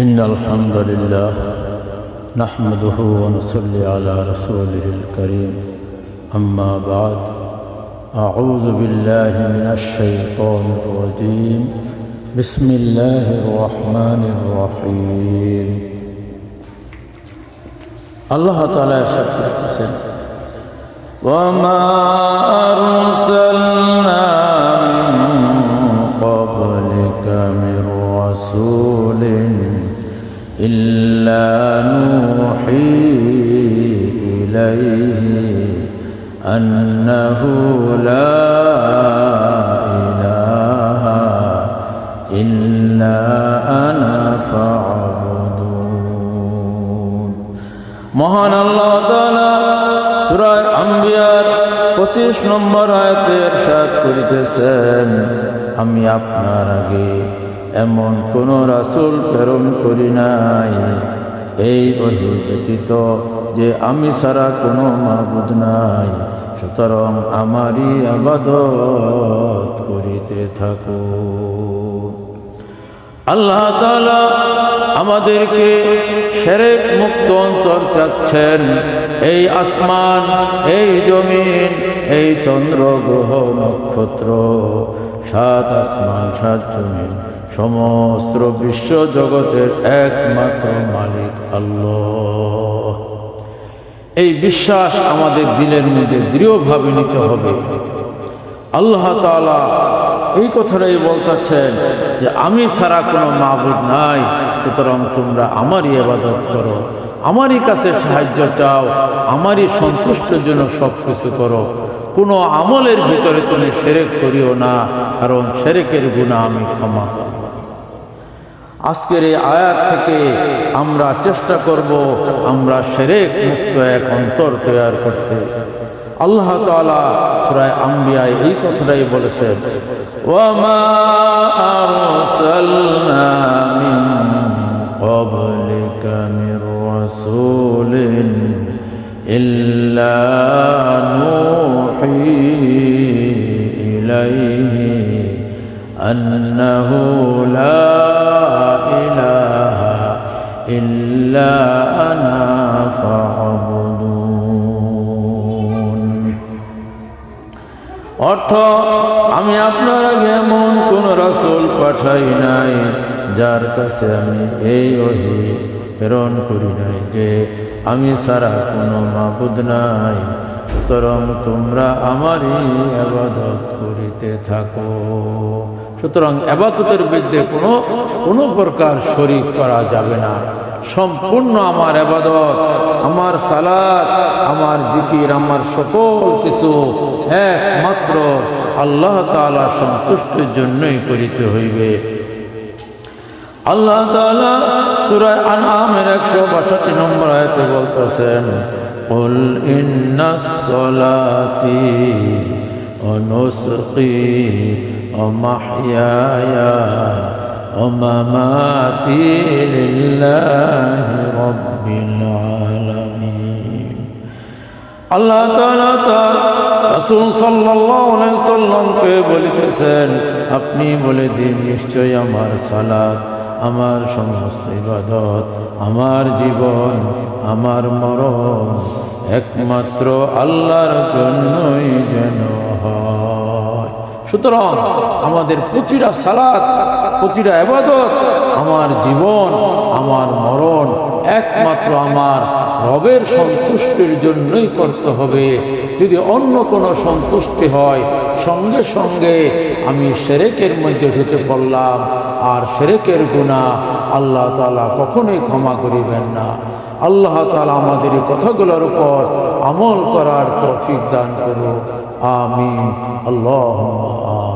إن الحمد لله نحمده ونصلي على رسوله الكريم أما بعد أعوذ بالله من الشيطان الرجيم بسم الله الرحمن الرحيم الله تعالى يشكر وما أرسلنا من قبلك من رسول إلا نوحي إليه أنه لا إله إلا أنا فاعبدون মহান আল্লাহ তাআলা সূরা আম্বিয়ার 25 নম্বর আয়াতে ইরশাদ করিতেছেন, আমি আপনার আগে এমন কোন রাসূল প্রেরণ করি নাই এই ওহী ব্যতীত যে আমি ছাড়া কোনো মাবুদ নাই, সুতরাং আমারই ইবাদত করিতে থাকো। আল্লাহ তাআলা আমাদেরকে শিরক মুক্ত অন্তর চাচ্ছেন। এই আসমান, এই জমিন, এই চন্দ্র গ্রহ নক্ষত্র, 7 আসমান 7 জমিন, সমস্ত বিশ্ব জগতের একমাত্র মালিক আল্লাহ। এই বিশ্বাস আমাদের দিলের মধ্যে দৃঢ়ভাবে নিতে হবে। আল্লাহ তাআলা এই কথাটাই বলতেছেন যে আমি ছাড়া কোনো মাবুদ নাই, সুতরাং তোমরা আমারই ইবাদত করো, আমারই কাছে সাহায্য চাও, আমারই সন্তুষ্টের জন্য সব কিছু করো। কোনো আমলের ভিতরে তুমি শিরক করিও না, কারণ শিরকের গুনাহ আমি ক্ষমা করব। আজকের এই আয়াত থেকে আমরা চেষ্টা করব আমরা শিরক মুক্ত এক অন্তর তৈরি করতে। আল্লাহ তাআলা সূরা আম্বিয়ায় এই কথাটাই বলেছেন, ওয়ামা আরসালনা মিন ক্বাবলিকা মির রাসূলিন ইল্লা নূহি ইলাইহি আন্নাহু লা ইলাহা ইল্লা আনা ফা'বুদুন। অর্থ, আমি আপনার আগে এমন কোন রাসূল পাঠাই নাই যার কাছে আমি এই ওহী প্রেরণ করি নাই যে আমি ছাড়া কোনো মাবুদ নাই, সুতরাং তোমরা আমারই ইবাদত করিতে থাকো। সুতরাং ইবাদতের মধ্যে কোনো প্রকার শরীক করা যাবে না। সম্পূর্ণ আমার ইবাদত, আমার সালাত, আমার জিকির, আমার সকল কিছু একমাত্র আল্লাহ তাআলা সন্তুষ্টির জন্যই করিতে হইবে। আল্লাহ তাআলা সূরা আনআমের 162 নম্বর আয়াতে বলতেছেন, কুল ইন্নাস সালাতি ওয়া নুসকি ওয়া মাহইয়ায়া ওয়া মামাতি লিল্লাহি রাব্বিল আলামিন। আল্লাহ তাআলা তার রাসূল সাল্লাল্লাহু আলাইহি সাল্লামকে বলিতেছেন, আপনি বলে দিন, নিশ্চয় আমার সালাত, আমার সমস্ত ইবাদত, আমার জীবন, আমার মরণ একমাত্র আল্লাহর জন্যই যেন হয়। সুতরাং আমাদের প্রতিটা সালাত, প্রতিটা ইবাদত, আমার জীবন, আমার মরণ একমাত্র আমার রবের সন্তুষ্টির জন্যই করতে হবে। যদি অন্য কোনো সন্তুষ্টি হয়, সঙ্গে সঙ্গে আমি শিরকের মধ্যে ঢুকে পড়লাম, আর শিরকের গুনাহ আল্লাহ তাআলা কখনোই ক্ষমা করিবেন না। আল্লাহ তাআলা আমাদের এই কথাগুলোর উপর আমল করার তৌফিক দান করুন। আমিন। আল্লাহুম্মা